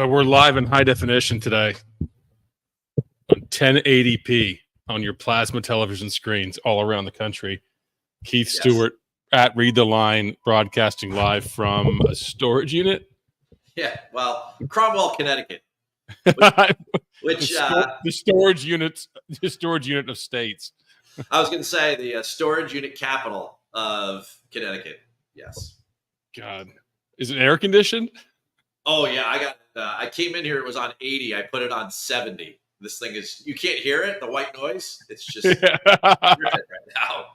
We're live in high definition today on 1080p on your plasma television screens all around the country. Keith Stewart at Read the Line, broadcasting live from a storage unit. Yeah, well, Cromwell, Connecticut, which the storage unit of states. I was going to say the storage unit capital of Connecticut. Yes. God, is it air conditioned? Oh yeah, I got. I came in here. It was on 80. I put it on 70. This thing is. You can't hear it. The white noise. It's just right now.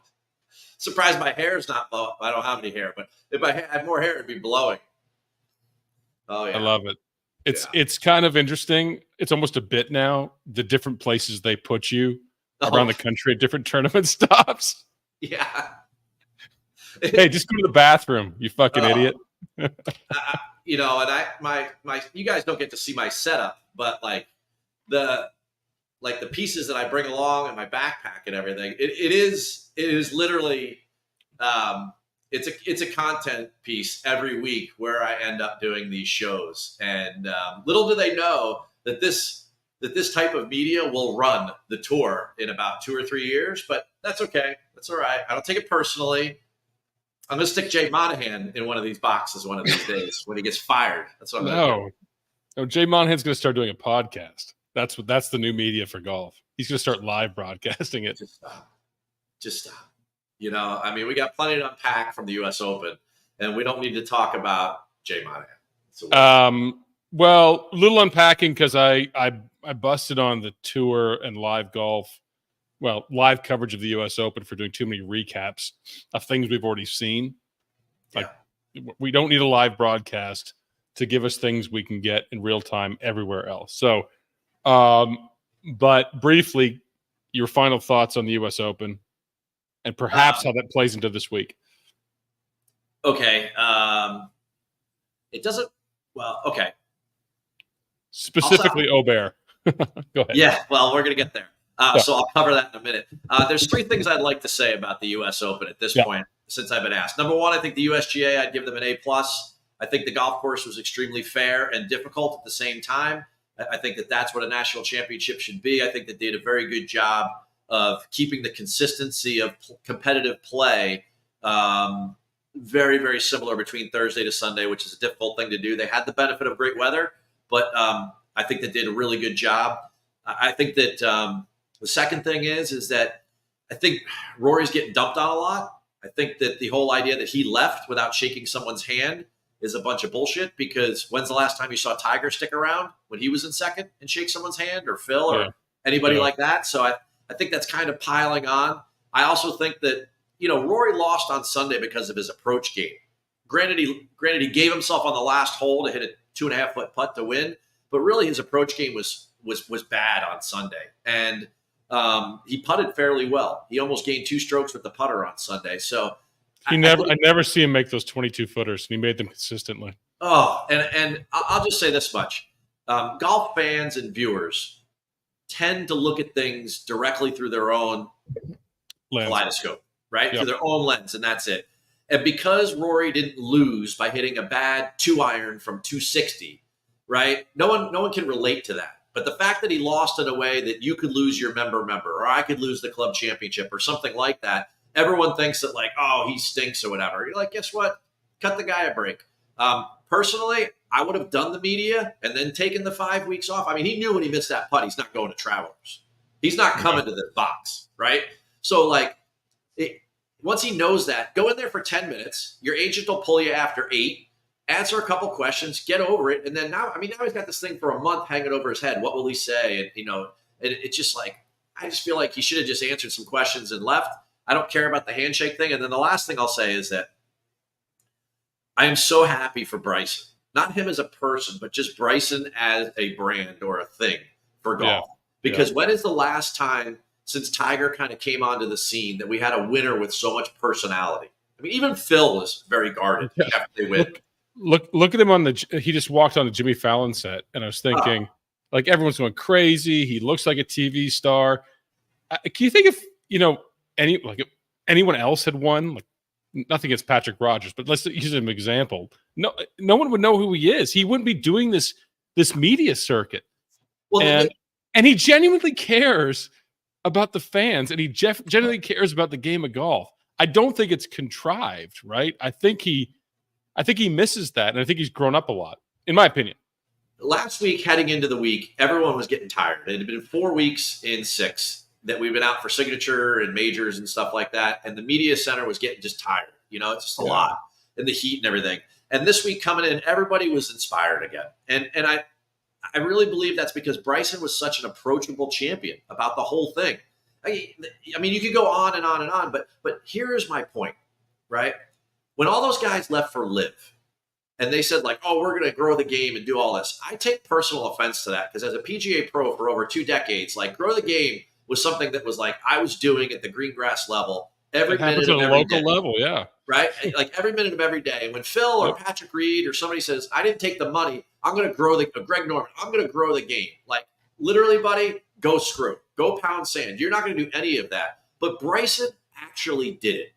Surprised my hair is not blowing. I don't have any hair, but if I had more hair, it'd be blowing. Oh yeah, I love it. It's kind of interesting. It's almost a bit now. The different places they put you around the country at different tournament stops. Yeah. Hey, just go to the bathroom, you fucking idiot. You know, and my you guys don't get to see my setup, but like the pieces that I bring along in my backpack and everything, it is literally it's a content piece every week where I end up doing these shows. And little do they know that this type of media will run the tour in about 2 or 3 years, but that's okay. That's all right. I don't take it personally. I'm going to stick Jay Monahan in one of these boxes one of these days when he gets fired. That's what I'm going to do. No, Jay Monahan's going to start doing a podcast. That's the new media for golf. He's going to start live broadcasting it. Just stop. You know, I mean, we got plenty to unpack from the U.S. Open, and we don't need to talk about Jay Monahan. Well, a little unpacking because I busted on the tour and live golf. Well, live coverage of the U.S. Open for doing too many recaps of things we've already seen. Like, we don't need a live broadcast to give us things we can get in real time everywhere else. So, but briefly, your final thoughts on the U.S. Open and perhaps how that plays into this week. Okay. It doesn't. Well, okay. Specifically, Aubert. Go ahead. Yeah. Well, we're going to get there. So I'll cover that in a minute. There's 3 things I'd like to say about the U.S. Open at this point, since I've been asked. Number 1, I think the USGA, I'd give them an A+. I think the golf course was extremely fair and difficult at the same time. I think that's what a national championship should be. I think they did a very good job of keeping the consistency of competitive play very, very similar between Thursday to Sunday, which is a difficult thing to do. They had the benefit of great weather, but I think they did a really good job. I think that the second thing is that I think Rory's getting dumped on a lot. I think that the whole idea that he left without shaking someone's hand is a bunch of bullshit, because when's the last time you saw Tiger stick around when he was in second and shake someone's hand, or Phil or anybody like that? So I think that's kind of piling on. I also think that, you know, Rory lost on Sunday because of his approach game. Granted, he gave himself on the last hole to hit a 2.5-foot putt to win, but really his approach game was bad on Sunday. And he putted fairly well. He almost gained 2 strokes with the putter on Sunday. So I never see him make those 22 footers, and he made them consistently. Oh, and I'll just say this much. Golf fans and viewers tend to look at things directly through their own kaleidoscope, right? Through their own lens, and that's it. And because Rory didn't lose by hitting a bad 2-iron from 260, right? No one can relate to that. But the fact that he lost in a way that you could lose your member, or I could lose the club championship or something like that, everyone thinks that like, oh, he stinks or whatever. You're like, guess what? Cut the guy a break. Personally, I would have done the media and then taken the 5 weeks off. I mean, he knew when he missed that putt, he's not going to Travelers. He's not coming to the box, right? So like, once he knows that, go in there for 10 minutes. Your agent will pull you after 8. Answer a couple questions, get over it, and then now he's got this thing for a month hanging over his head. What will he say? And and it's just like, I just feel like he should have just answered some questions and left. I don't care about the handshake thing. And then the last thing I'll say is that I am so happy for Bryson, not him as a person, but just Bryson as a brand or a thing for golf. Because when is the last time since Tiger kind of came onto the scene that we had a winner with so much personality? I mean, even Phil was very guarded after they win. Look at him he just walked on the Jimmy Fallon set, and I was thinking, like, everyone's going crazy. He looks like a TV star. Can you think if, if anyone else had won, like, nothing against Patrick Rogers, but let's use him as an example. No one would know who he is. He wouldn't be doing this this media circuit. Well, and he genuinely cares about the fans, and he genuinely cares about the game of golf. I don't think it's contrived, right? I think he misses that, and I think he's grown up a lot, in my opinion. Last week, heading into the week, everyone was getting tired. It had been 4 weeks in 6 that we've been out for signature and majors and stuff like that, and the media center was getting just tired. It's just a lot, and the heat and everything. And this week coming in, everybody was inspired again. And I really believe that's because Bryson was such an approachable champion about the whole thing. I mean, you could go on and on and on, but here's my point, right? When all those guys left for Live, and they said, like, oh, we're going to grow the game and do all this, I take personal offense to that, because as a PGA pro for over 2 decades, like, grow the game was something that was like I was doing at the green grass level every minute of every day. Level, yeah. Right? Like every minute of every day. And when Phil or Patrick Reed or somebody says, I didn't take the money, I'm going to grow Greg Norman, I'm going to grow the game. Like, literally, buddy, go screw. Go pound sand. You're not going to do any of that. But Bryson actually did it.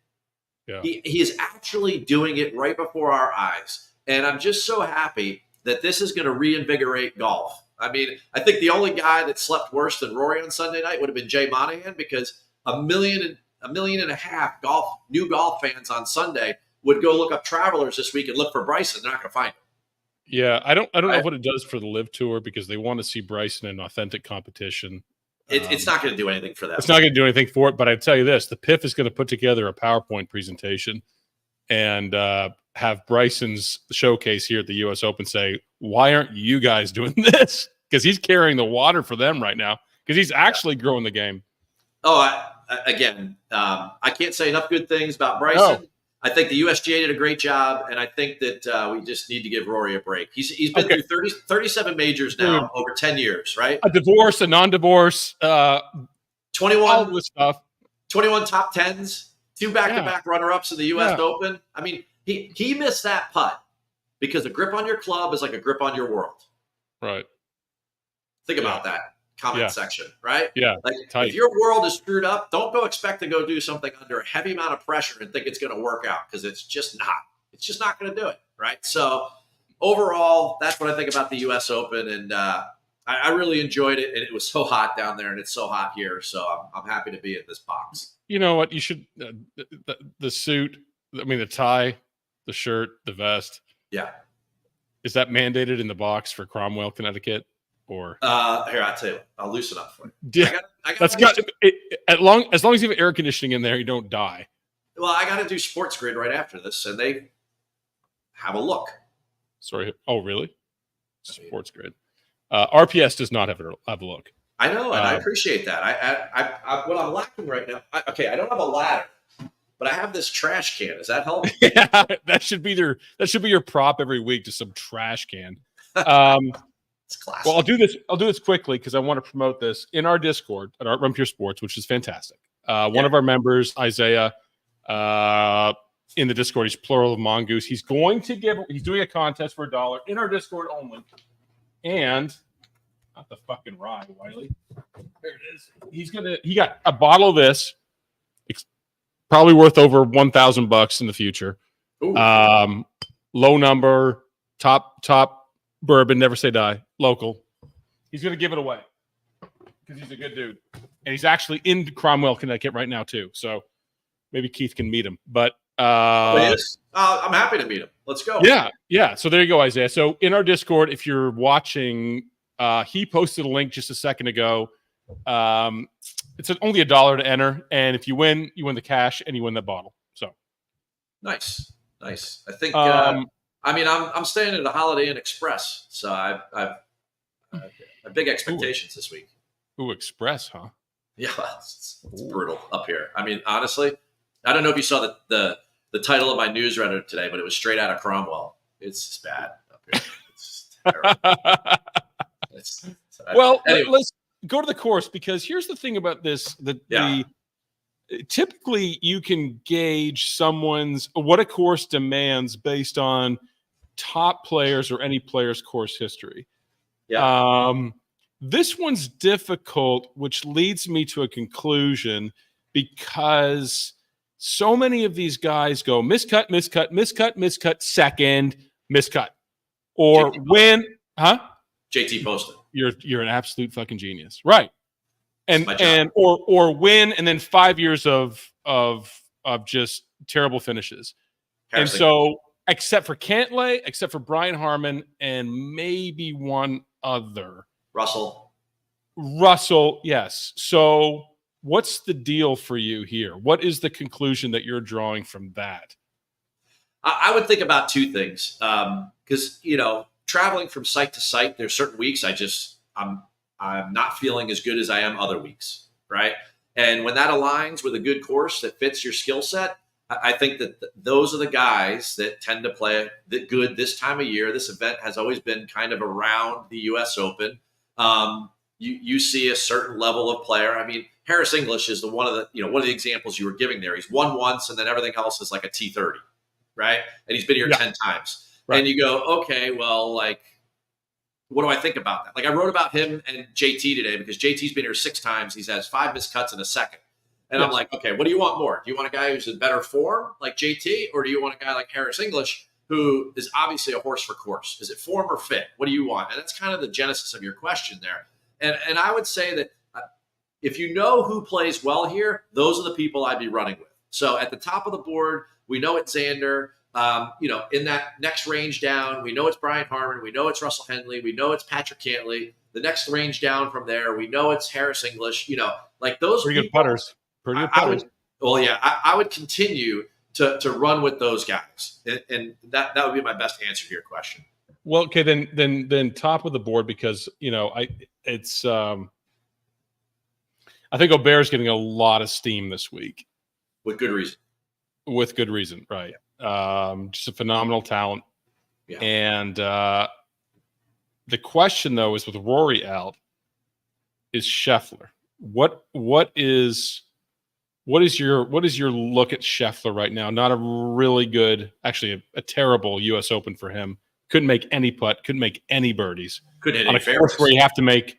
Yeah. He is actually doing it right before our eyes. And I'm just so happy that this is going to reinvigorate golf. I mean, I think the only guy that slept worse than Rory on Sunday night would have been Jay Monahan, because 1.5 million new golf fans on Sunday would go look up Travelers this week and look for Bryson. They're not going to find him. Yeah, I don't know what it does for the Live Tour, because they want to see Bryson in authentic competition. It's not going to do anything for them. It's not going to do anything for it. But I tell you this: the PIF is going to put together a PowerPoint presentation and have Bryson's showcase here at the U.S. Open say, "Why aren't you guys doing this?" Because he's carrying the water for them right now, because he's actually growing the game. Oh, I can't say enough good things about Bryson. No. I think the USGA did a great job, and I think that we just need to give Rory a break. He's been through 37 majors now over 10 years, right? A divorce, a non-divorce, 21 all this stuff. 21 top 10s, 2 back-to-back runner-ups in the U.S. Open. I mean, he missed that putt because a grip on your club is like a grip on your world. Right. Think about that. Comment section, right? Yeah. Like, if your world is screwed up, don't go expect to go do something under a heavy amount of pressure and think it's going to work out, because it's just not. It's just not going to do it, right? So overall, that's what I think about the U.S. Open, and I really enjoyed it. And it was so hot down there, and it's so hot here, so I'm happy to be in this box. You know what? You should the suit. I mean, the tie, the shirt, the vest. Yeah. Is that mandated in the box for Cromwell, Connecticut? Or here, I'll tell you, I'll loosen up for you. Yeah, as long as you have air conditioning in there, you don't die. Well, I got to do Sports Grid right after this, and they have a look. Sorry. Oh, really? Sports Grid. RPS does not have a look. I know, and I appreciate that. I what I'm lacking right now. I don't have a ladder, but I have this trash can. Does that help? Yeah, that should be your prop every week, to some trash can. It's classic. Well, I'll do this quickly, because I want to promote this in our Discord at Art Run Pure Sports, which is fantastic. One of our members, Isaiah, in the Discord, he's plural of Mongoose. He's doing a contest for $1 in our Discord only. And not the fucking rye, Wiley. There it is. He got a bottle of this. It's probably worth over $1,000 in the future. Low number, top bourbon, never say die, local. He's going to give it away because he's a good dude, and he's actually in Cromwell, Connecticut right now too. So maybe Keith can meet him. But I'm happy to meet him. Let's go. Yeah. So there you go, Isaiah. So in our Discord, if you're watching, he posted a link just a second ago. It's only $1 to enter, and if you win the cash and you win the bottle. So nice. I think. I'm staying at a Holiday Inn Express, so I've big expectations this week. Ooh, Express, huh? Yeah, it's brutal up here. I mean, honestly, I don't know if you saw the title of my newsletter today, but it was straight out of Cromwell. It's just bad up here. It's terrible. Anyway. Let's go to the course, because here's the thing about this: typically you can gauge what a course demands based on top players or any player's course history. Yeah. This one's difficult, which leads me to a conclusion, because so many of these guys go miscut, second, miscut, or win. Huh? JT posted. You're an absolute fucking genius, right? And win, and then 5 years of just terrible finishes. And so, except for Cantlay, except for Brian Harmon, and maybe one other. Russell, yes. So what's the deal for you here? What is the conclusion that you're drawing from that? I would think about two things. Because, traveling from site to site, there's certain weeks I'm not feeling as good as I am other weeks, right? And when that aligns with a good course that fits your skill set, I think that those are the guys that tend to play good this time of year. This event has always been kind of around the U.S. Open. You see a certain level of player. I mean, Harris English is one of the examples you were giving there. He's won once, and then everything else is like a T30, right? And he's been here 10 times. Right. And you go, okay, well, like, what do I think about that? Like, I wrote about him and JT today because JT's been here 6 times. He has 5 missed cuts in a second. And I'm like, okay, what do you want more? Do you want a guy who's in better form like JT, or do you want a guy like Harris English who is obviously a horse for course? Is it form or fit? What do you want? And that's kind of the genesis of your question there. And I would say that if you know who plays well here, those are the people I'd be running with. So at the top of the board, we know it's Xander. In that next range down, we know it's Brian Harmon. We know it's Russell Henley. We know it's Patrick Cantlay. The next range down from there, we know it's Harris English. Like those pretty good putters. I would continue to run with those guys, and that would be my best answer to your question. Well, okay, then top of the board, because I think Aubert's getting a lot of steam this week with good reason. With good reason, right? Just a phenomenal talent, and the question though is with Rory out, is Scheffler. What is your look at Scheffler right now? Not a really good, actually a terrible U.S. Open for him. Couldn't make any putt. Couldn't make any birdies. Couldn't hit on any a course where you have to make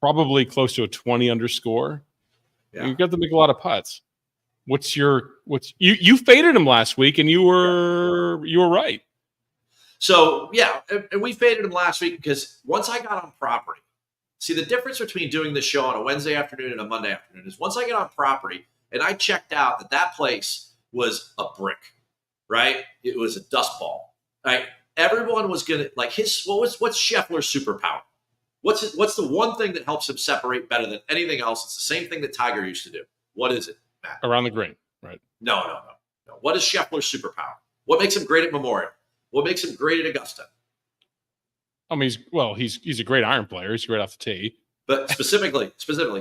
probably close to a 20 under score. Yeah. You've got to make a lot of putts. You faded him last week, and you were right. So and we faded him last week because once I got on property. See, the difference between doing this show on a Wednesday afternoon and a Monday afternoon is once I get on property and I checked out that place was a brick, right? It was a dust ball, right? Everyone was going to like what's Scheffler's superpower? What's the one thing that helps him separate better than anything else? It's the same thing that Tiger used to do. What is it, Matt? Around the green, right? No. What is Scheffler's superpower? What makes him great at Memorial? What makes him great at Augusta? I mean, he's a great iron player. He's great off the tee. But specifically,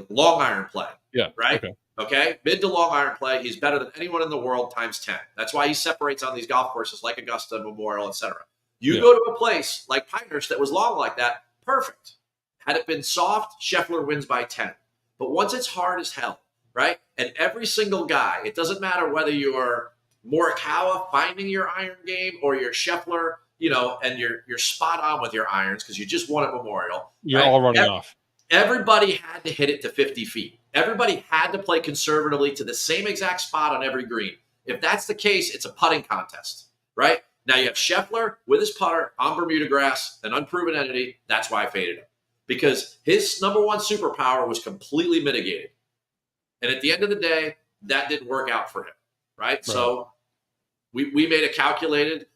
long iron play. Yeah. Right? Okay. Mid to long iron play. He's better than anyone in the world times 10. That's why he separates on these golf courses like Augusta, Memorial, etc. You go to a place like Pinehurst that was long like that, perfect. Had it been soft, Scheffler wins by 10. But once it's hard as hell, right? And every single guy, it doesn't matter whether you're Morikawa finding your iron game or you're Scheffler, and you're spot on with your irons because you just won at Memorial. You're all running off. Everybody had to hit it to 50 feet. Everybody had to play conservatively to the same exact spot on every green. If that's the case, it's a putting contest, right? Now you have Scheffler with his putter on Bermuda grass, an unproven entity. That's why I faded him. Because his number one superpower was completely mitigated. And at the end of the day, that didn't work out for him, right? So we made a calculated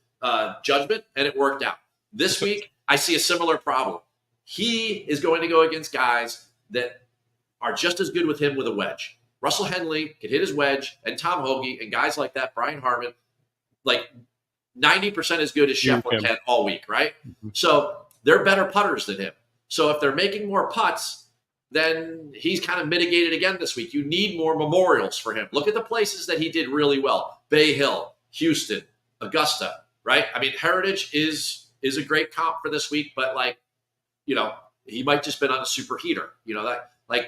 judgment, and it worked out. This week, I see a similar problem. He is going to go against guys that are just as good with him with a wedge. Russell Henley can hit his wedge, and Tom Hoagie, and guys like that, Brian Harmon, like 90% as good as Scheffler can all week, right? Mm-hmm. So they're better putters than him. So if they're making more putts, then he's kind of mitigated again this week. You need more memorials for him. Look at the places that he did really well. Bay Hill, Houston, Augusta, right? I mean, Heritage is a great comp for this week, but he might just been on a super heater.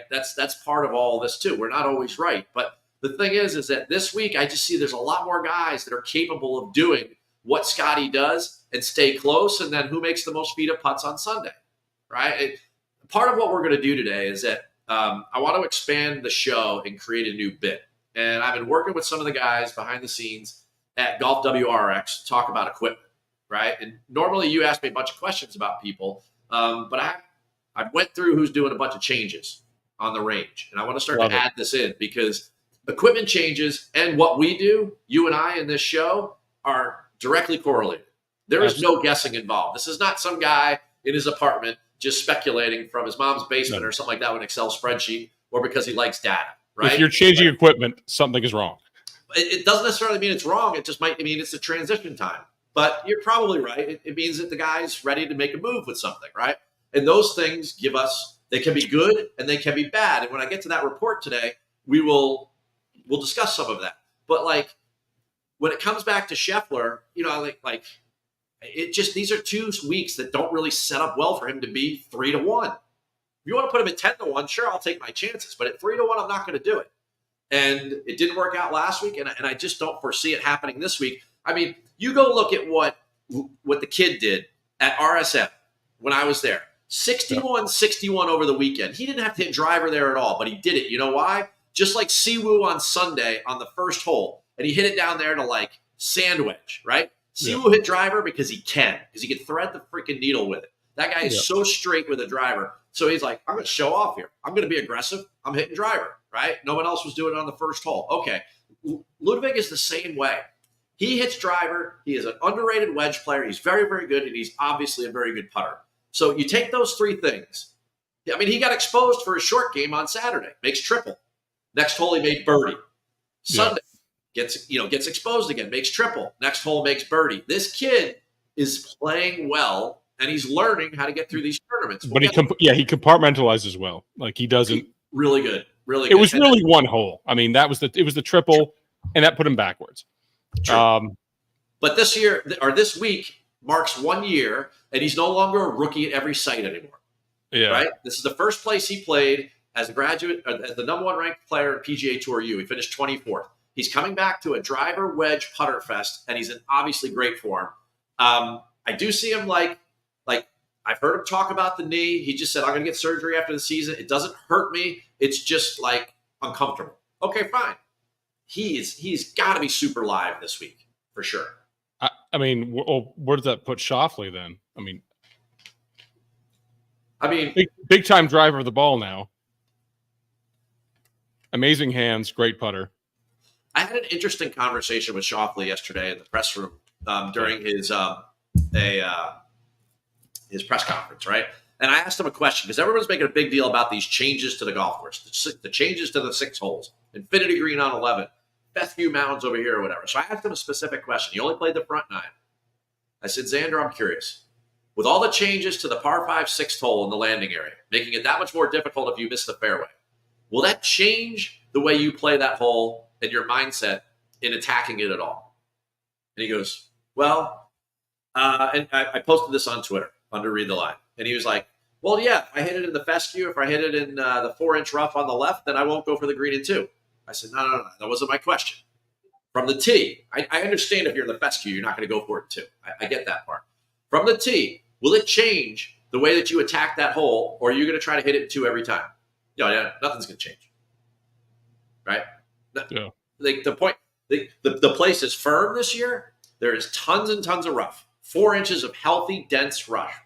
That's part of all this too. We're not always right. But the thing is that this week I just see there's a lot more guys that are capable of doing what Scotty does and stay close, and then who makes the most feet of putts on Sunday, right? Part of what we're going to do today is that I want to expand the show and create a new bit. And I've been working with some of the guys behind the scenes at Golf WRX to talk about equipment, right? And normally you ask me a bunch of questions about people. But I went through who's doing a bunch of changes on the range, and I want to start to add this in because equipment changes and what we do, you and I in this show, are directly correlated. There is no guessing involved. This is not some guy in his apartment just speculating from his mom's basement or something like that with an Excel spreadsheet or because he likes data, right? If you're changing equipment, something is wrong. It doesn't necessarily mean it's wrong. It just might mean it's a transition time. But you're probably right. It means that the guy's ready to make a move with something, right? And those things they can be good and they can be bad. And when I get to that report today, we'll discuss some of that. But like when it comes back to Scheffler, like it just, these are 2 weeks that don't really set up well for him to be 3-1. If you want to put him at 10-1, sure, I'll take my chances. But at 3-1, I'm not going to do it. And it didn't work out last week, and I just don't foresee it happening this week. I mean, you go look at what the kid did at RSM when I was there. 61-61 over the weekend. He didn't have to hit driver there at all, but he did it. You know why? Just like Siwoo on Sunday on the first hole, and he hit it down there to like sand wedge, right? Siwoo hit driver because he can thread the freaking needle with it. That guy is so straight with a driver. So he's like, I'm going to show off here. I'm going to be aggressive. I'm hitting driver, right? No one else was doing it on the first hole. Okay. Ludwig is the same way. He hits driver. He is an underrated wedge player. He's very, very good, and he's obviously a very good putter. So you take those 3 things. I mean, he got exposed for a short game on Saturday. Makes triple. Next hole, he made birdie. Sunday, gets exposed again. Makes triple. Next hole, makes birdie. This kid is playing well, and he's learning how to get through these tournaments. But he compartmentalizes well. Like he doesn't. Really good. Really good. It was really one hole. I mean, it was the triple, and that put him backwards. But this week marks 1 year, and he's no longer a rookie at every site anymore. Yeah. Right? This is the first place he played as a graduate, as the number 1 ranked player at PGA Tour U. He finished 24th. He's coming back to a driver wedge putter fest, and he's in obviously great form. I do see him like I've heard him talk about the knee. He just said, I'm going to get surgery after the season. It doesn't hurt me. It's just like uncomfortable. Okay, fine. He's got to be super live this week for sure. I mean, where does that put Schauffele then? I mean, big time driver of the ball now. Amazing hands, great putter. I had an interesting conversation with Schauffele yesterday in the press room during his press conference, right? And I asked him a question because everyone's making a big deal about these changes to the golf course, the changes to the 6 holes, Infinity Green on 11, Bethview Mounds over here or whatever. So I asked him a specific question. He only played the front 9. I said, Xander, I'm curious. With all the changes to the par 5 6th hole in the landing area, making it that much more difficult if you miss the fairway, will that change the way you play that hole and your mindset in attacking it at all? And he goes, well, and I posted this on Twitter under Read the Line. And he was like, well, yeah, if I hit it in the fescue, if I hit it in the 4-inch rough on the left, then I won't go for the green in 2. I said, no, that wasn't my question. From the tee, I understand if you're in the fescue, you're not going to go for it in 2. I get that part. From the tee, will it change the way that you attack that hole, or are you going to try to hit it in 2 every time? Yeah, nothing's going to change. Right? Yeah. Like the point, the place is firm this year. There is tons and tons of rough. 4 inches of healthy, dense rough.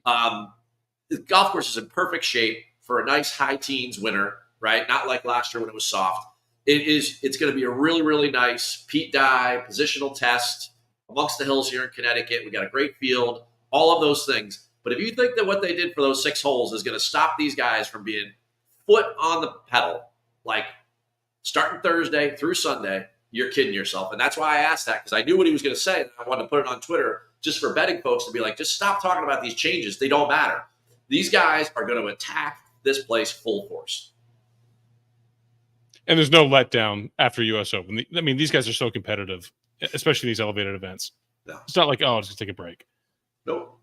The golf course is in perfect shape for a nice high teens winter, right? Not like last year when it was soft. It's going to be a really, really nice Pete Dye positional test amongst the hills here in Connecticut. We got a great field, all of those things. But if you think that what they did for those 6 holes is going to stop these guys from being foot on the pedal, like starting Thursday through Sunday, you're kidding yourself. And that's why I asked that, because I knew what he was going to say. And I wanted to put it on Twitter just for betting folks to be like, just stop talking about these changes. They don't matter. These guys are going to attack this place full force. And there's no letdown after U.S. Open. I mean, these guys are so competitive, especially these elevated events. No. It's not like, oh, let's just take a break. Nope.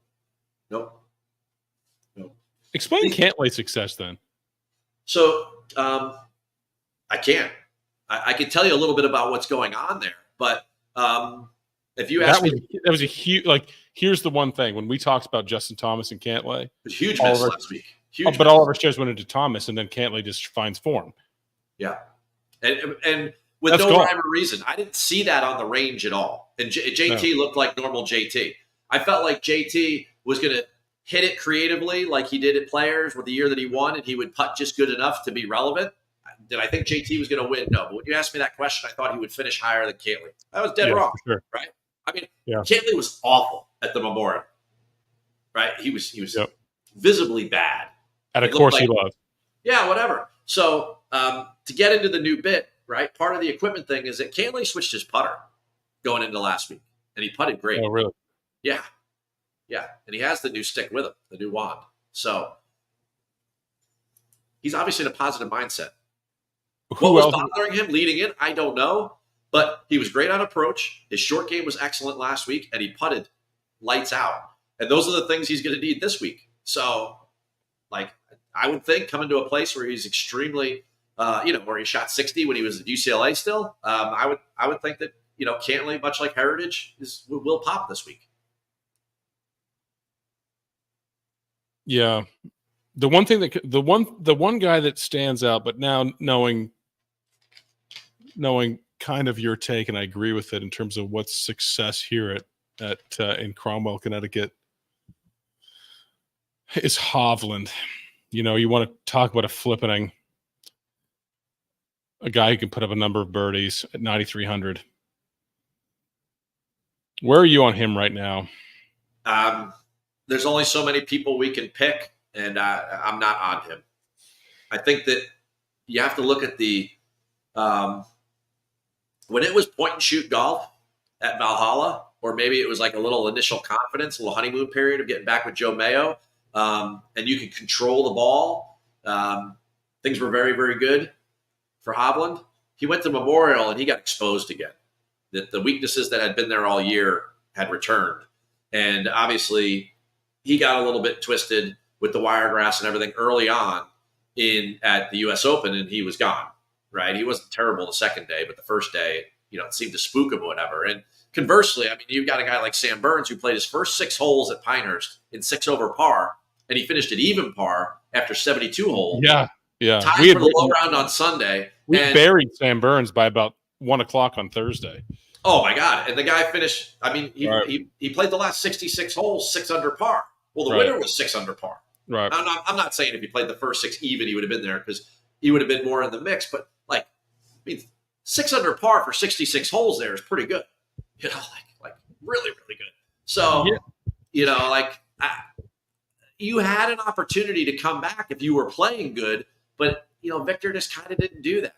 Explain Cantlay's success then. So I can't. I can tell you a little bit about what's going on there, but if you ask me, that was a huge. Like, here's the one thing: when we talked about Justin Thomas and Cantlay, it was huge miss last week. But all of our shares went into Thomas, and then Cantlay just finds form. Yeah, and with no rhyme or reason, I didn't see that on the range at all. And JT looked like normal JT. I felt like JT was going to hit it creatively like he did at Players with the year that he won, and he would putt just good enough to be relevant. Did I think JT was going to win? No. But when you asked me that question, I thought he would finish higher than Cantlay. I was dead wrong, sure. right? I mean, Cantlay was awful at the Memorial, right? He was visibly bad. At a course he loved. Yeah, whatever. So to get into the new bit, right, part of the equipment thing is that Cantlay switched his putter going into last week, and he putted great. Oh, really? Yeah. Yeah, and he has the new stick with him, the new wand. So he's obviously in a positive mindset. What was bothering him leading in, I don't know. But he was great on approach. His short game was excellent last week, and he putted lights out. And those are the things he's going to need this week. So, I would think coming to a place where he's extremely, where he shot 60 when he was at UCLA still, I would think that, Cantlay, much like Heritage, will pop this week. Yeah. The one guy that stands out, but now knowing kind of your take, and I agree with it in terms of what's success here in Cromwell, Connecticut, is Hovland. You want to talk about a guy who can put up a number of birdies at 9,300. Where are you on him right now? There's only so many people we can pick, and I'm not on him. I think that you have to look at the when it was point and shoot golf at Valhalla, or maybe it was like a little initial confidence, a little honeymoon period of getting back with Joe Mayo, and you could control the ball. Things were very, very good for Hovland. He went to Memorial and he got exposed again. The weaknesses that had been there all year had returned. And obviously he got a little bit twisted with the wiregrass and everything early on at the U.S. Open, and he was gone, right? He wasn't terrible the second day, but the first day, it seemed to spook him or whatever. And conversely, I mean, you've got a guy like Sam Burns who played his first 6 holes at Pinehurst in 6 over par, and he finished at even par after 72 holes. Yeah. Tied for the low round on Sunday. We buried Sam Burns by about 1 o'clock on Thursday. Oh, my God. And the guy finished, I mean, he played the last 66 holes, 6 under par. Well, the winner was 6 under par. Right. I'm not saying if he played the first 6 even, he would have been there, because he would have been more in the mix. But, 6 under par for 66 holes there is pretty good. Really, really good. So, you had an opportunity to come back if you were playing good, but, Victor just kind of didn't do that.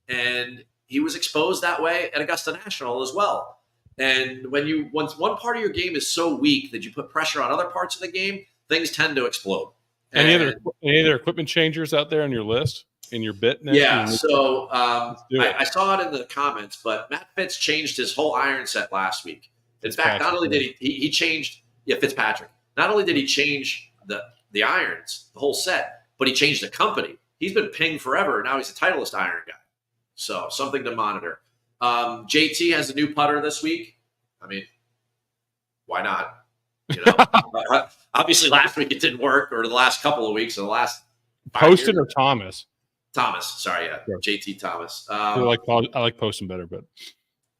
And he was exposed that way at Augusta National as well. And once one part of your game is so weak that you put pressure on other parts of the game, things tend to explode. Any other equipment changers out there on your list, in your bit? Yeah. So I saw it in the comments, but Matt Fitz changed his whole iron set last week. In fact, not only did he changed Fitzpatrick. Not only did he change the irons, the whole set, but he changed the company. He's been pinged forever, and now he's a Titleist iron guy. So something to monitor. JT has a new putter this week. I mean, why not? Obviously last week it didn't work, or the last couple of weeks, or the last Poston or Thomas? Thomas, sorry, yeah. Sure. JT Thomas. I like Poston better, but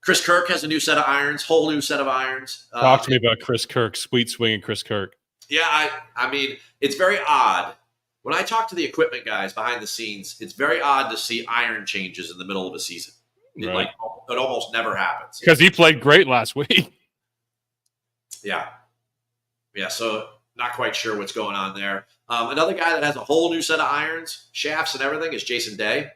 Chris Kirk has a new set of irons, whole new set of irons. Talk to me about Chris Kirk, sweet swinging Chris Kirk. Yeah, I mean, it's very odd. When I talk to the equipment guys behind the scenes, it's very odd to see iron changes in the middle of a season. Right. It almost never happens. Because he played great last week. Yeah. Yeah, so not quite sure what's going on there. Another guy that has a whole new set of irons, shafts and everything, is Jason Day.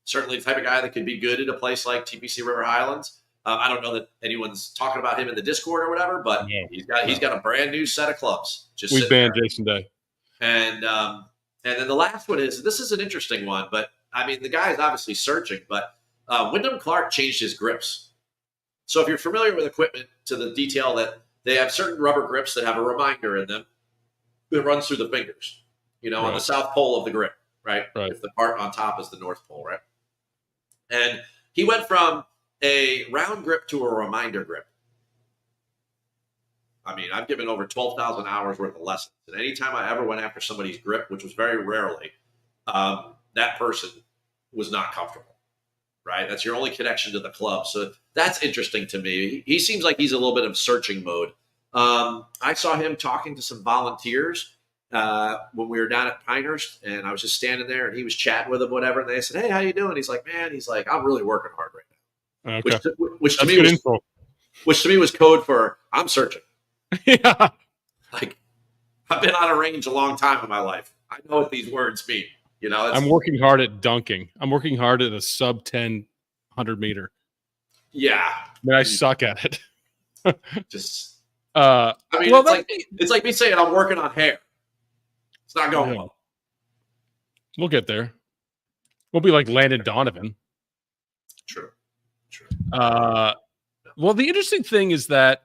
Certainly the type of guy that could be good at a place like TPC River Highlands. I don't know that anyone's talking about him in the Discord or whatever, but he's got a brand new set of clubs. We banned Jason Day. And then the last one this is an interesting one, but I mean, the guy is obviously searching, but Wyndham Clark changed his grips. So if you're familiar with equipment to the detail that they have certain rubber grips that have a reminder in them that runs through the fingers, on the south pole of the grip, right? If the part on top is the north pole, right? And he went from a round grip to a reminder grip. I mean, I've given over 12,000 hours worth of lessons. And anytime I ever went after somebody's grip, which was very rarely, that person was not comfortable, right? That's your only connection to the club. So that's interesting to me. He seems like he's a little bit of searching mode. I saw him talking to some volunteers when we were down at Pinehurst, and I was just standing there, and he was chatting with them, whatever. And they said, "Hey, how you doing?" He's like, "Man," he's like, "I'm really working hard right now." Okay. Which to me was code for I'm searching. Yeah. Like, I've been on a range a long time in my life. I know what these words mean. You know, I'm working hard at dunking. I'm working hard at a sub 10 100-meter. Yeah. I mean, I suck at it. Just, I mean, it's like me saying I'm working on hair. It's not going well. We'll get there. We'll be like Landon Donovan. True. Well, the interesting thing is that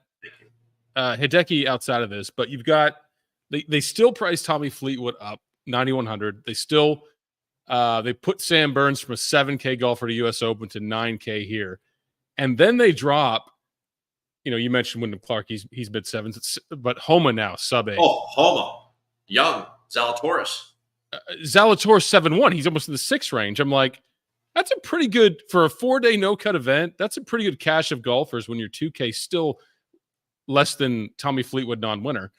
Hideki outside of this, but you've got they still price Tommy Fleetwood up 9,100. They still they put Sam Burns from a 7K golfer to U.S. Open to 9K here, and then they drop. You know, you mentioned Wyndham Clark. He's mid sevens, but Homa now sub 8. Oh, Homa, young Zalatoris. Zalatoris 7-1. He's almost in the 6 range. I'm like, that's a pretty good for a 4-day no cut event. That's a pretty good cache of golfers when your 2K still less than Tommy Fleetwood non-winner.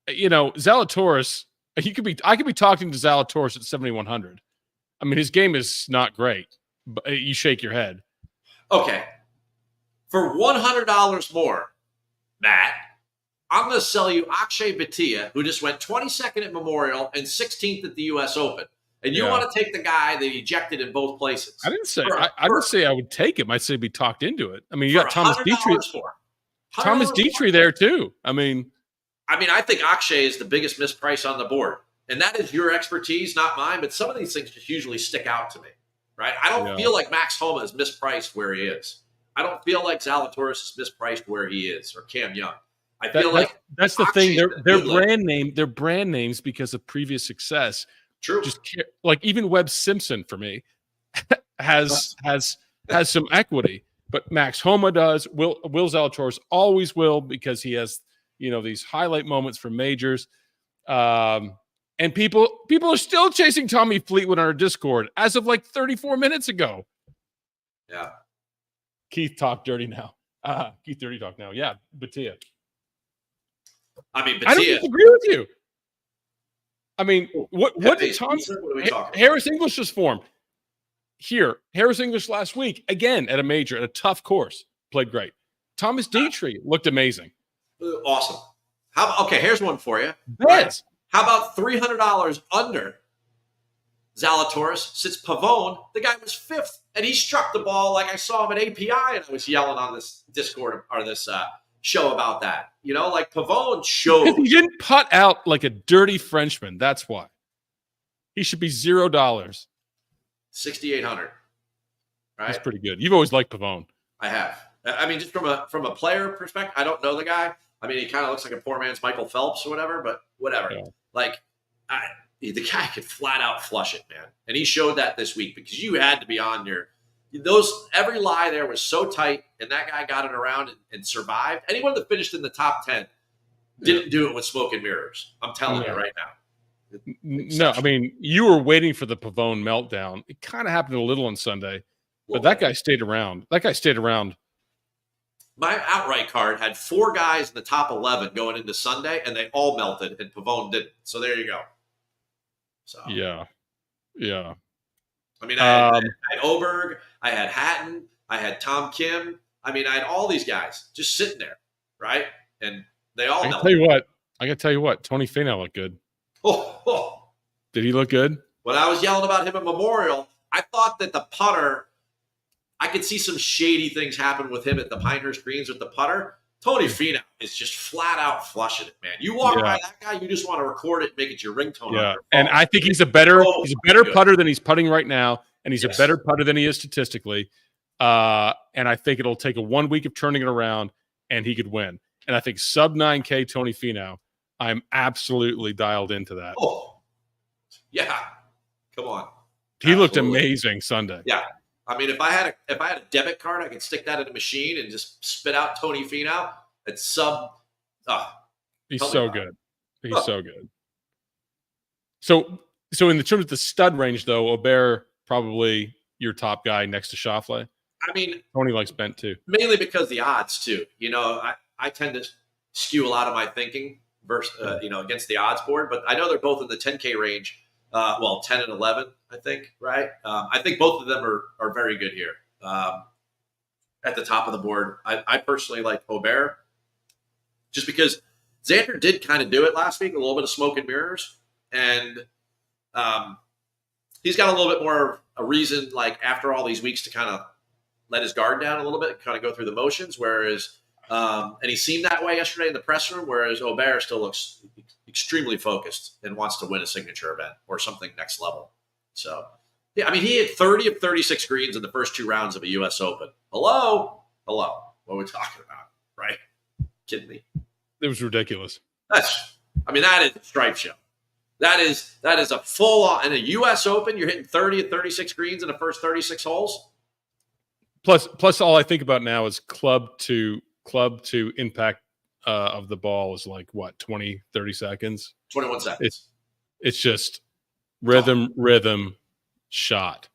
You know, Zalatoris. I could be talking to Zalatoris at 7,100. I mean, his game is not great, but you shake your head. Okay. For $100 more, Matt, I'm going to sell you Akshay Bhatia, who just went 22nd at Memorial and 16th at the U.S. Open. And you want to take the guy that ejected in both places. I didn't say I didn't say I would take him. I'd say be talked into it. I mean, you got Thomas Dietrich. Thomas Dietrich there too. I mean, I think Akshay is the biggest misprice on the board. And that is your expertise, not mine. But some of these things just usually stick out to me, right? I don't feel like Max Homa is mispriced where he is. I don't feel like Zalatoris is mispriced where he is, or Cam Young. I feel like that's the thing. They're brand name. They're brand names because of previous success. True. Just like even Webb Simpson for me has some equity, but Max Homa does. Will Zalatoris always will because he has these highlight moments from majors. And people are still chasing Tommy Fleetwood on our Discord as of like 34 minutes ago. Yeah. Keith talk dirty now. Keith dirty talk now. Yeah, Bhatia. I mean, Bhatia. I don't disagree with you. I mean, what did Harris English's form here? Harris English last week again at a major at a tough course played great. Thomas Dietrich looked amazing. Awesome. Here's one for you. Right. How about $300 under Zalatoris? Sits Pavone. The guy was 5th, and he struck the ball like I saw him at API, and I was yelling on this Discord or this show about that. Like Pavone showed. He didn't putt out like a dirty Frenchman. That's why. He should be $0. 6,800. Right? That's pretty good. You've always liked Pavone. I have. I mean, just from a player perspective, I don't know the guy. I mean, he kind of looks like a poor man's Michael Phelps or whatever, but whatever. Yeah. Like, the guy could flat out flush it, man. And he showed that this week because you had to be on every lie there was so tight, and that guy got it around and survived. Anyone that finished in the top 10 didn't do it with smoke and mirrors. I'm telling you right now. No, I mean, you were waiting for the Pavone meltdown. It kind of happened a little on Sunday, but that guy stayed around. My outright card had 4 guys in the top 11 going into Sunday, and they all melted, and Pavone didn't. So there you go. So yeah. I mean, I had Oberg, I had Hatton, I had Tom Kim. I mean, I had all these guys just sitting there, right? And they all melted. I got to tell you what. Tony Finau looked good. Oh. Did he look good? When I was yelling about him at Memorial, I thought that the putter. I could see some shady things happen with him at the Pinehurst Greens with the putter. Tony Finau is just flat out flushing it, man. You walk by that guy, you just want to record it and make it your ringtone. Yeah, and I think he's a better putter than he's putting right now, and he's a better putter than he is statistically. And I think it'll take a 1 week of turning it around, and he could win. And I think sub 9K Tony Finau, I'm absolutely dialed into that. Oh, yeah, come on. He looked amazing Sunday. Yeah. I mean, if I had a debit card, I could stick that in a machine and just spit out Tony Finau at sub. He's so good. He's so good. So in the terms of the stud range, though, Aubert probably your top guy next to Schauffele. I mean, Tony likes bent too. Mainly because the odds too. I tend to skew a lot of my thinking versus against the odds board, but I know they're both in the 10K range. 10 and 11, I think, right? I think both of them are very good here. At the top of the board, I personally like Aubert, just because Xander did kind of do it last week, a little bit of smoke and mirrors, and he's got a little bit more a reason, like after all these weeks, to kind of let his guard down a little bit, kind of go through the motions. Whereas, and he seemed that way yesterday in the press room. Whereas Aubert still looks extremely focused and wants to win a signature event or something next level. So, yeah, I mean, he had 30 of 36 greens in the first 2 rounds of a U.S. Open. Hello. What are we talking about? Right? Kidding me? It was ridiculous. That is a stripe show. That is a full on in a U.S. Open. You're hitting 30 of 36 greens in the first 36 holes. Plus, all I think about now is club to impact of the ball is like what, 20, 30 seconds? 21 seconds. It's just rhythm shot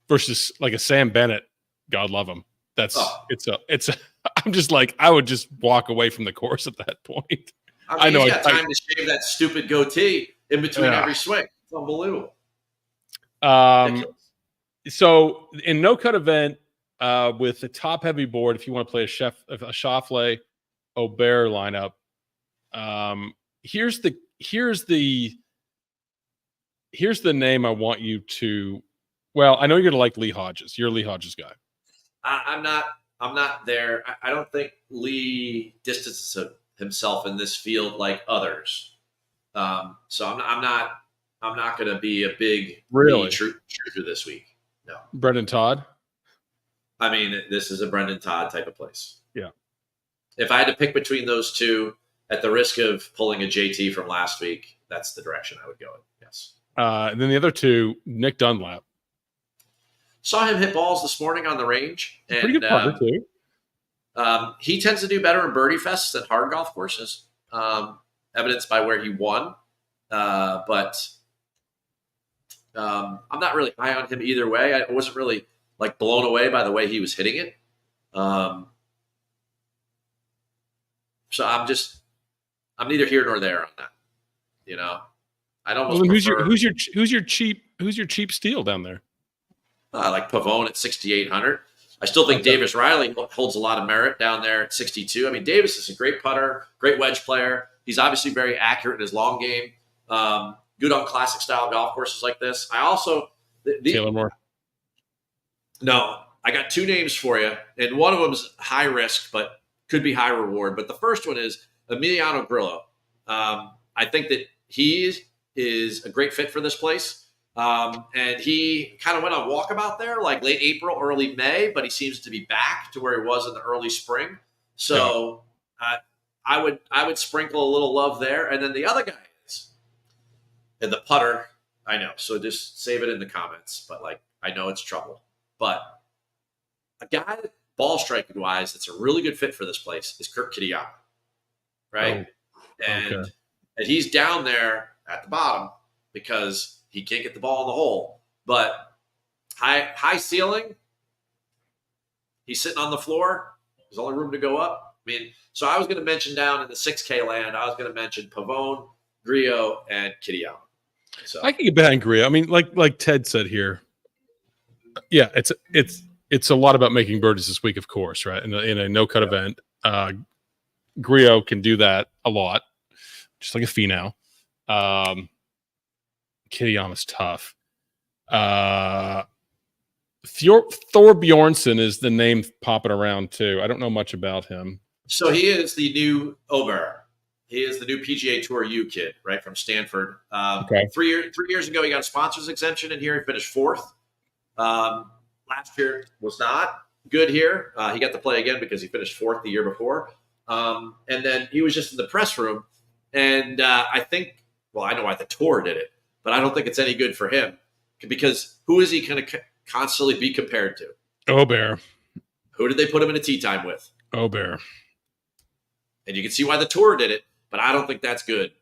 versus like a Sam Bennett. God love him. I'm just like, I would just walk away from the course at that point. I know he's got time to shave that stupid goatee in between every swing. It's unbelievable. So in no cut event, with the top heavy board, if you want to play a Schauffele Aubert lineup, here's the name I want you to. Well, I know you're gonna like Lee Hodges. You're a Lee Hodges guy. I'm not there. I don't think Lee distances himself in this field like others. So I'm not going to be a big really truther this week. No. Brendan Todd. I mean, this is a Brendan Todd type of place. Yeah. If I had to pick between those two, at the risk of pulling a JT from last week, that's the direction I would go in. Yes. And then the other two, Nick Dunlap. Saw him hit balls this morning on the range. And, pretty good putter too. He tends to do better in birdie fests than hard golf courses, evidenced by where he won. But I'm not really high on him either way. I wasn't really like blown away by the way he was hitting it. So I'm neither here nor there on that. I'd almost prefer, who's your cheap steal down there? Like Pavone at 6,800. I still think Davis Riley holds a lot of merit down there at 62. I mean, Davis is a great putter, great wedge player. He's obviously very accurate in his long game. Good on classic style golf courses like this. I also Taylor Moore. No, I got 2 names for you, and one of them is high risk, but could be high reward. But the first one is Emiliano Grillo. I think that he is a great fit for this place. And he kind of went on walkabout there, like late April, early May, but he seems to be back to where he was in the early spring. So I would sprinkle a little love there. And then the other guy is, and the putter, I know. So just save it in the comments. But I know it's trouble. But a guy ball striking wise, that's a really good fit for this place is Kurt Kitayama, right? And he's down there at the bottom because he can't get the ball in the hole, but high ceiling. He's sitting on the floor. There's only room to go up. I mean, so I was going to mention down in the 6K land, I was going to mention Pavone, Grillo, and Kitayama. So I can get behind Grillo. I mean, like Ted said here, yeah, it's a lot about making birdies this week, of course, right? In a no cut event, Grillo can do that a lot, just like a Finau. Kitayama's tough. Thor Bjornsson is the name popping around too. I don't know much about him. So he is the new Ober. He is the new PGA Tour U kid, right, from Stanford. 3 years ago, he got a sponsor's exemption in here. He finished 4th. Last year was not good here. He got to play again because he finished 4th the year before. And then he was just in the press room. And I think, I know why the tour did it, but I don't think it's any good for him because who is he going to constantly be compared to? Aubert. Who did they put him in a tee time with? Aubert. And you can see why the tour did it, but I don't think that's good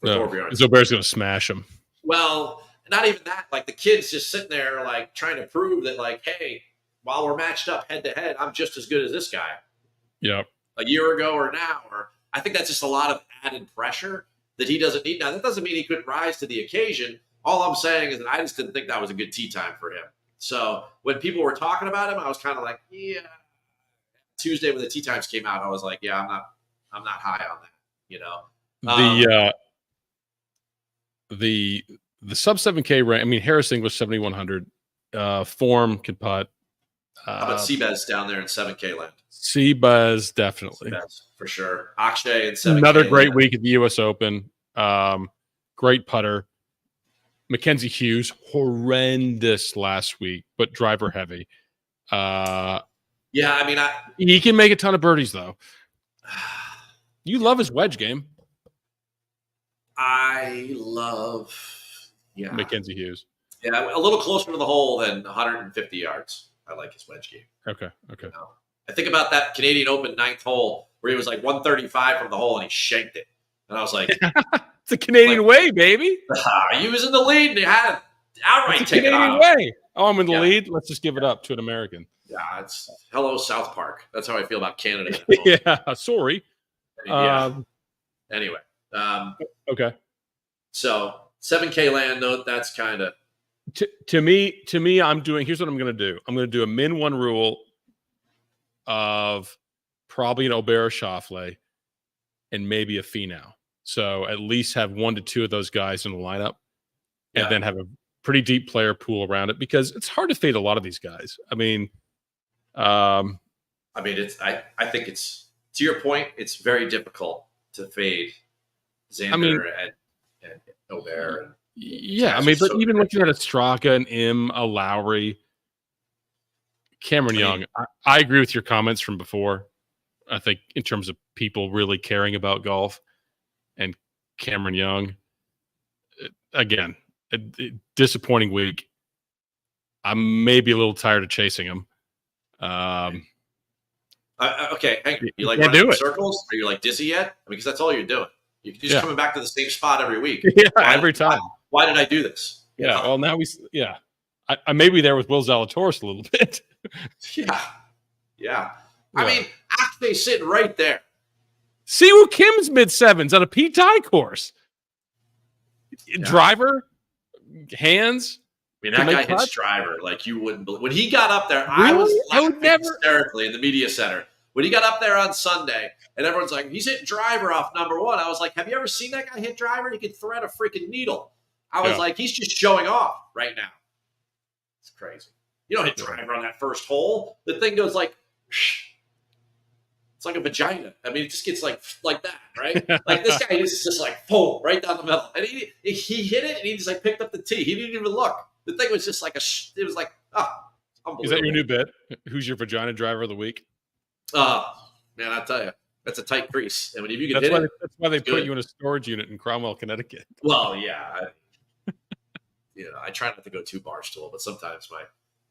for Torbjorn. Aubert's going to smash him. Well, not even that. Like the kid's just sitting there, like trying to prove that, like, hey, while we're matched up head to head, I'm just as good as this guy. Yep. A year ago or now, or I think that's just a lot of added pressure that he doesn't need. Now, that doesn't mean he couldn't rise to the occasion. All I'm saying is that I just didn't think that was a good tee time for him. So when people were talking about him, I was kind of like, yeah. Tuesday when the tee times came out, I was like, yeah, I'm not high on that. You know, the sub 7K rank. I mean, Harris English 7,100. Form could putt. How about Seabass down there in 7K land? Seabass, definitely. Seabass, for sure. Akshay and 7K. Another great week at the U.S. Open. Great putter. Mackenzie Hughes, horrendous last week, but driver heavy. Yeah, I mean, he can make a ton of birdies, though. You love his wedge game. I love, Mackenzie Hughes. Yeah, a little closer to the hole than 150 yards. I like his wedge game. Okay. You know? I think about that Canadian Open 9th hole where he was like 135 from the hole and he shanked it. And I was like, it's a Canadian way, baby. He was in the lead and he had an outright it's a Canadian way. Oh, I'm in the lead. Let's just give it up to an American. Yeah, it's hello South Park. That's how I feel about Canada. Yeah, sorry. Anyway. Okay. So 7K land note. That's kind of to me. I'm doing. Here's what I'm going to do. I'm going to do a min one rule of probably an Aubert Schauffele and maybe a Finau. So at least have 1 to 2 of those guys in the lineup, and then have a pretty deep player pool around it because it's hard to fade a lot of these guys. I mean, it's. I think it's, to your point, it's very difficult to fade Xander and Aubert. But even looking at a Straka, an Im, a Lowry, Cameron Young, I agree with your comments from before. I think in terms of people really caring about golf, and Cameron Young, again, a disappointing week. I'm maybe a little tired of chasing him. Okay, hang on. You like running in circles? Are you like dizzy yet? Because that's all you're doing. You're just coming back to the same spot every week. Every time. Why did I do this? Yeah. Well, now I may be there with Will Zalatoris a little bit. Yeah. I mean, Akshay's sitting right there. Siwoo Kim's mid-sevens on a P-tie course. Driver, hands. I mean, that guy hits driver like you wouldn't believe. When he got up there, I was laughing hysterically in the media center. When he got up there on Sunday, and everyone's like, he's hitting driver off number one. I was like, have you ever seen that guy hit driver? He could thread a freaking needle. I was like, he's just showing off right now. It's crazy. You don't hit driver on that first hole. The thing goes like, it's like a vagina. I mean, it just gets like that, right? Like this guy is just like, boom, right down the middle. And he hit it, and he just like picked up the tee. He didn't even look. The thing was just like it was like, unbelievable. Is that your new bit? Who's your vagina driver of the week? Man, I tell you, that's a tight crease. I mean, if you can that's why they put you in a storage unit in Cromwell, Connecticut. Well, yeah. I try not to go too barstool, but sometimes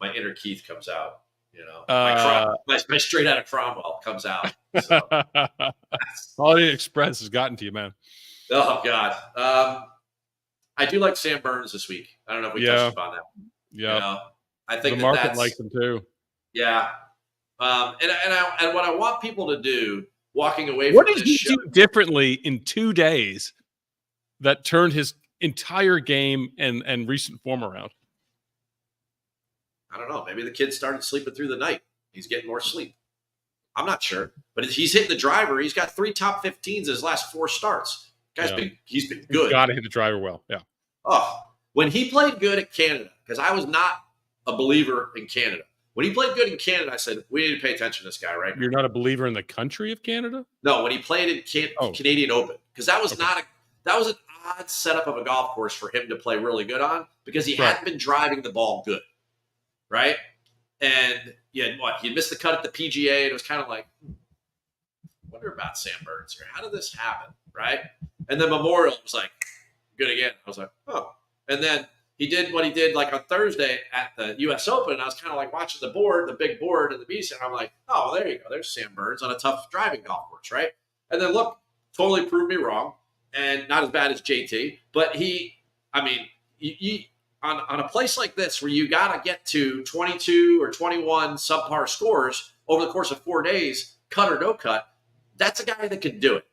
my inner Keith comes out. My straight out of Cromwell comes out. So. Holiday Express has gotten to you, man. Oh God. I do like Sam Burns this week. I don't know if we touched upon that. Yeah. I think the market likes him too. Yeah. And what I want people to do walking away from what did this he show, do differently in 2 days that turned his entire game and recent form around? I don't know. Maybe the kid started sleeping through the night. He's getting more sleep. I'm not sure. But he's hitting the driver. He's got 3 top 15s in his last 4 starts. He's been good. Got to hit the driver well. Yeah. Oh, when he played good at Canada, because I was not a believer in Canada. When he played good in Canada, I said, we need to pay attention to this guy right now. You're not a believer in the country of Canada? No, when he played in Canadian Open. Because that was that was an odd setup of a golf course for him to play really good on because he hadn't been driving the ball good. Right? And he missed the cut at the PGA, and it was kind of like, wonder about Sam Burns here. How did this happen? Right? And then Memorial was like, good again. I was like, oh. And then he did what he did like on Thursday at the U.S. Open, and I was kind of like watching the board, the big board in the media center. I'm like, oh, there you go. There's Sam Burns on a tough driving golf course, right? And then look, totally proved me wrong, and not as bad as JT. But I'm on a place like this where you got to get to 22 or 21 subpar scores over the course of 4 days, cut or no cut, that's a guy that can do it.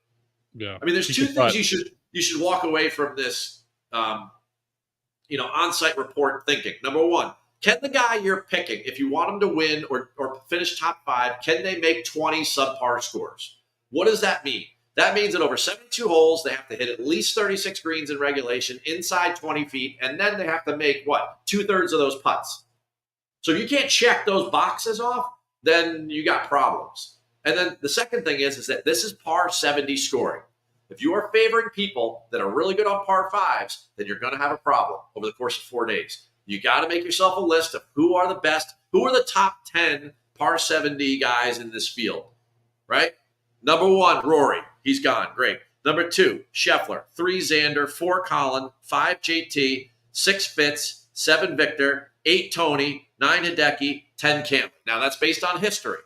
Yeah. I mean, there's two things you should walk away from this, on-site report thinking. Number one, can the guy you're picking, if you want him to win or finish top 5, can they make 20 subpar scores? What does that mean? That means that over 72 holes, they have to hit at least 36 greens in regulation inside 20 feet, and then they have to make, 2/3 of those putts. So if you can't check those boxes off, then you got problems. And then the second thing is that this is par 70 scoring. If you are favoring people that are really good on par 5s, then you're going to have a problem over the course of 4 days. You got to make yourself a list of who are the best, who are the top 10 par 70 guys in this field, right? Number 1, Rory. He's gone. Great. Number 2, Scheffler. 3, Xander. 4, Colin. 5, JT. 6, Fitz. 7, Victor. 8, Tony. 9, Hideki. 10, Campbell. Now, that's based on history.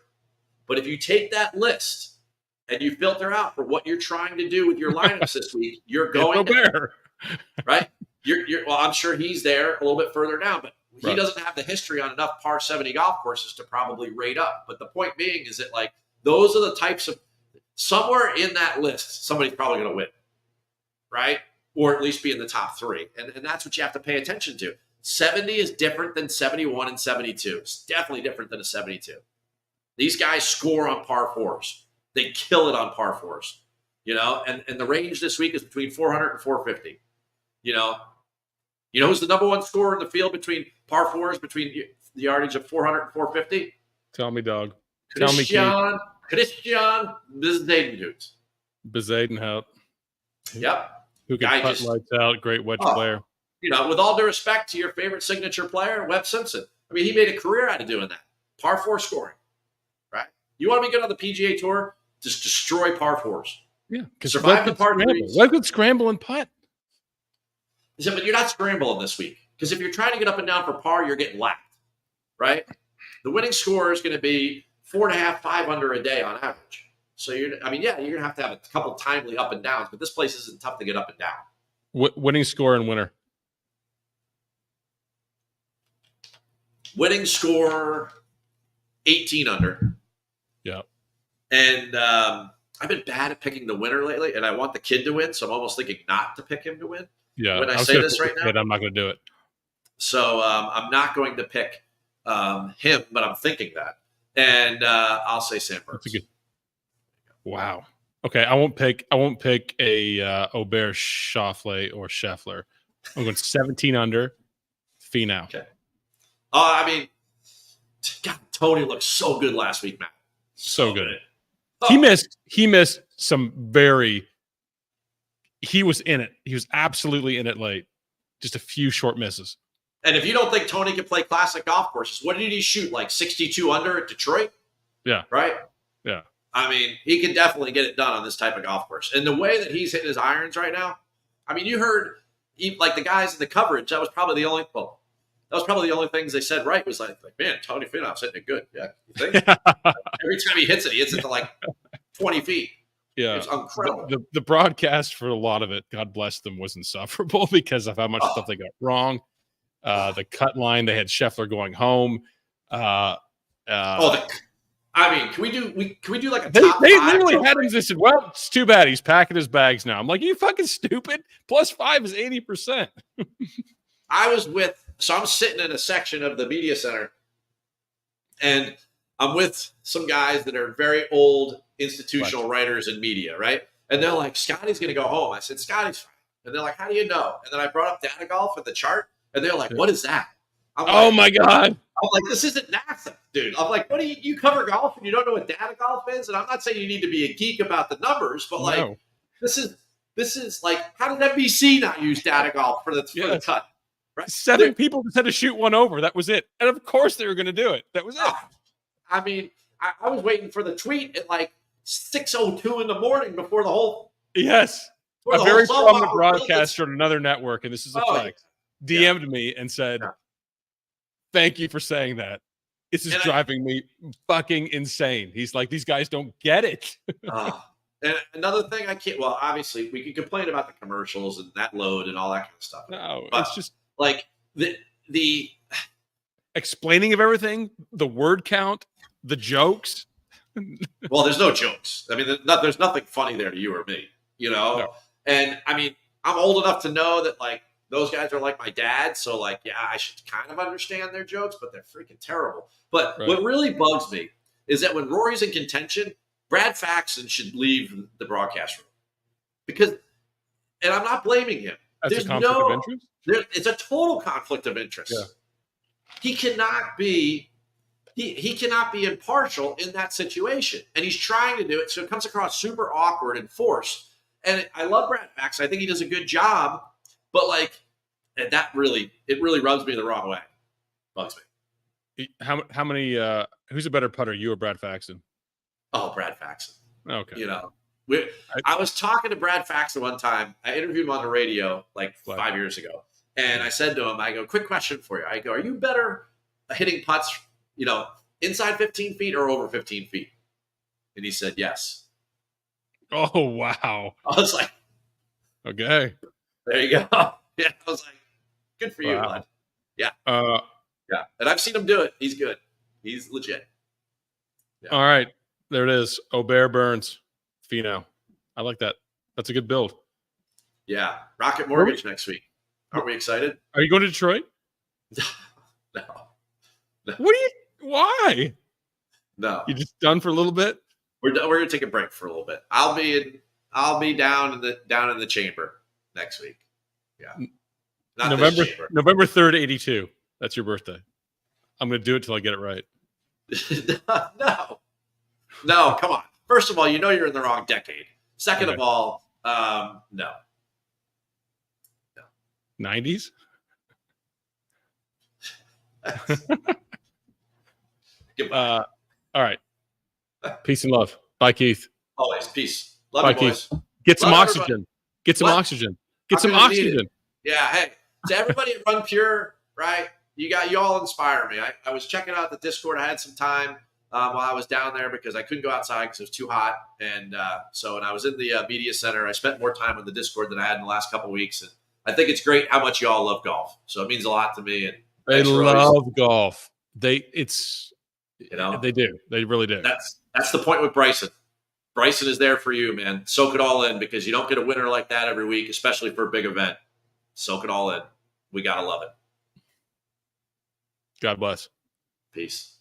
But if you take that list and you filter out for what you're trying to do with your lineups this week, you're going there, right? Well, I'm sure he's there a little bit further down, but he doesn't have the history on enough par 70 golf courses to probably rate up. But the point being is that, like, those are the types of, somewhere in that list, somebody's probably going to win, right? Or at least be in the top 3. And that's what you have to pay attention to. 70 is different than 71 and 72. It's definitely different than a 72. These guys score on par 4s. They kill it on par 4s, and the range this week is between 400 and 450. You know who's the number 1 scorer in the field between par 4s, between the yardage of 400 and 450? Tell me, dog. Christian Bezuidenhout. Bezuidenhout. Yep. Who can putt lights out, great wedge player. With all due respect to your favorite signature player, Webb Simpson. I mean, he made a career out of doing that. Par 4 scoring, right? You want to be good on the PGA Tour? Just destroy par 4s. Yeah. Survive the par 3s. Webb could scramble and putt. Yeah, but you're not scrambling this week. Because if you're trying to get up and down for par, you're getting lapped, right? The winning score is going to be 4.5, 5 under a day on average. So you're going to have a couple timely up and downs, but this place isn't tough to get up and down. Winning score and winner. Winning score, 18 under. Yeah. And I've been bad at picking the winner lately, and I want the kid to win, so I'm almost thinking not to pick him to win. Yeah. When I say this right now, I'm not going to do it. So I'm not going to pick him, but I'm thinking that. And I'll say Sam Burns. Wow. Okay, I won't pick a Aubert, Schauffele, or Scheffler. I'm going 17 under. Finau. Okay. God, Tony looked so good last week, Matt. So good. Oh. He missed some very. He was in it. He was absolutely in it late. Just a few short misses. And if you don't think Tony can play classic golf courses, what did he shoot? Like 62 under at Detroit? Yeah. Right? Yeah. I mean, he can definitely get it done on this type of golf course. And the way that he's hitting his irons right now, you heard the guys in the coverage, that was probably the only things they said right was like man, Tony Finau's hitting it good. Yeah. You think? Every time he hits it to like 20 feet. Yeah. It's incredible. The broadcast for a lot of it, God bless them, was insufferable because of how much stuff they got wrong. The cut line, they had Scheffler going home. Can we do like a they top they five literally had him. They said, well, it's too bad he's packing his bags now. I'm like, you fucking stupid. +5 is 80%. I'm sitting in a section of the media center, and I'm with some guys that are very old institutional writers in media, right? And they're like, Scotty's going to go home. I said, Scotty's fine. And they're like, how do you know? And then I brought up data golf and the chart, and they're like, what is that? I'm like, oh my God. I'm like, this isn't NASA, dude. I'm like, what do you cover golf and you don't know what data golf is? And I'm not saying you need to be a geek about the numbers, but this is like, how did NBC not use data golf for the cut? Right? 7 people just had to shoot one over. That was it. And of course they were going to do it. That was it. I was waiting for the tweet at like 6:02 in the morning before the whole. Yes. A very prominent broadcaster on another network, and this is a flex, DM'd me and said, thank you for saying that. This is driving me fucking insane. He's like, these guys don't get it. And another thing obviously we can complain about the commercials and that load and all that kind of stuff. No, but it's just like the explaining of everything, the word count, the jokes. Well, there's no jokes. I mean, there's nothing funny there to you or me, No. And I mean, I'm old enough to know that like those guys are like my dad. So like, yeah, I should kind of understand their jokes, but they're freaking terrible. But what really bugs me is that when Rory's in contention, Brad Faxon should leave the broadcast room because, and I'm not blaming him. That's a conflict of interest? It's a total conflict of interest. Yeah. He cannot be he cannot be impartial in that situation. And he's trying to do it. So it comes across super awkward and forced. And I love Brad Faxon. I think he does a good job. But like, and it really rubs me the wrong way. Bugs me. How many who's a better putter, you or Brad Faxon? Oh, Brad Faxon. Okay. I was talking to Brad Faxon one time. I interviewed him on the radio like 5 years ago. And I said to him, I go, quick question for you. I go, are you better hitting putts, inside 15 feet or over 15 feet? And he said, yes. Oh, wow. I was like, okay. There you go. Yeah. I was like, good for you, bud. Yeah. Yeah. And I've seen him do it. He's good. He's legit. Yeah. All right. There it is. Aubert Burns. Finau. I like that. That's a good build. Yeah. Rocket Mortgage next week. Aren't we excited? Are you going to Detroit? No. Why? No. You just done for a little bit? We're going to take a break for a little bit. I'll be down in the chamber next week. Yeah. November 3rd, 82. That's your birthday. I'm going to do it till I get it right. No, come on. First of all, you're in the wrong decade. Second of all, no. 90s? Goodbye. All right. Peace and love. Bye, Keith. Always. Peace. Love Bye, you, boys. Keith. Get some oxygen. Everybody. Get some oxygen. Get some oxygen. Yeah. Hey, to everybody at Run Pure, right? You all inspire me. I was checking out the Discord. I had some time while I was down there because I couldn't go outside because it was too hot. And when I was in the media center, I spent more time on the Discord than I had in the last couple of weeks. And I think it's great how much y'all love golf. So it means a lot to me. And they love golf. They do. They really do. That's the point with Bryson. Bryson is there for you, man. Soak it all in because you don't get a winner like that every week, especially for a big event. Soak it all in. We got to love it. God bless. Peace.